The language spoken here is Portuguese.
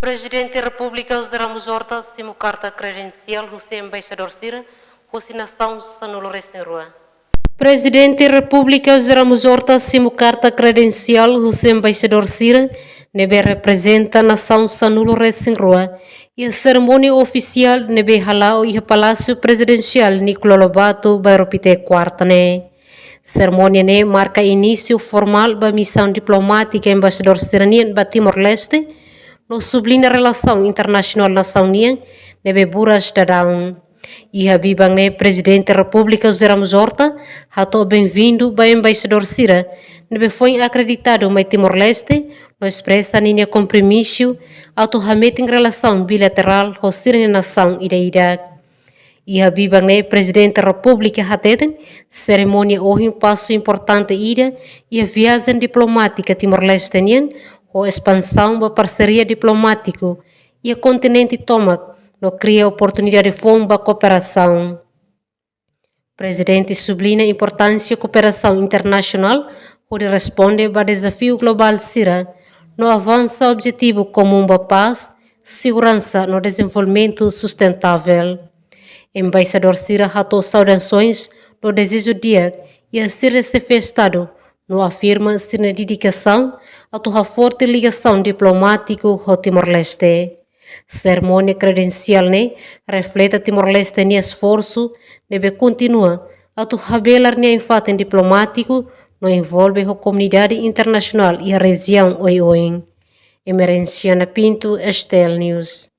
Prezidente Republika Ramos Horta Simu Karta Kredensial Husi Embaixador Husi Nasaun Sanulu Rua. Prezidente Republika Ramos Horta Simu Karta Kredensial Husi Embaixador nebe representa Nasaun Sanulu Rua e a cerimônia oficial nebe halao e Palácio Presidencial Nicolau Lobato Bairopite Quarta ne. Cerimônia ne marca início formal da missão diplomática Embaixador Siranian ba Timor-Leste no sublinha a relação internacional nasaunian nebe buras dadang. E habibang ne Presidente da República Ramos Horta hato bem-vindo ba Embaixador Sira nebe foi acreditado mai Timor-Leste no expressa linha compromisso auto-hameting relação bilateral ho Sirania nação ida-ida. E habibang ne Presidente da República hateten cerimônia hoje passo importante ida e a viagem diplomática Timor-Lestenian ou expansão da parceria diplomático e a continente toma no cria oportunidade de fomba cooperação. Presidente sublinha a importância da cooperação internacional onde responde ao desafio global Sira no avanço objetivo comum da paz, segurança no desenvolvimento sustentável. Embaixador Sira ratou saudações no desejo dia e a Sira se fez Estado no afirma ser na dedicação a tua forte ligação diplomática ao Timor-Leste. Cerimônia credencial ne reflete Timor-Leste ne esforço deve continuar a tu habelar ne enfatem diplomático no envolve a comunidade internacional e a região oi-oin. Emerenciana Pinto, Estel News.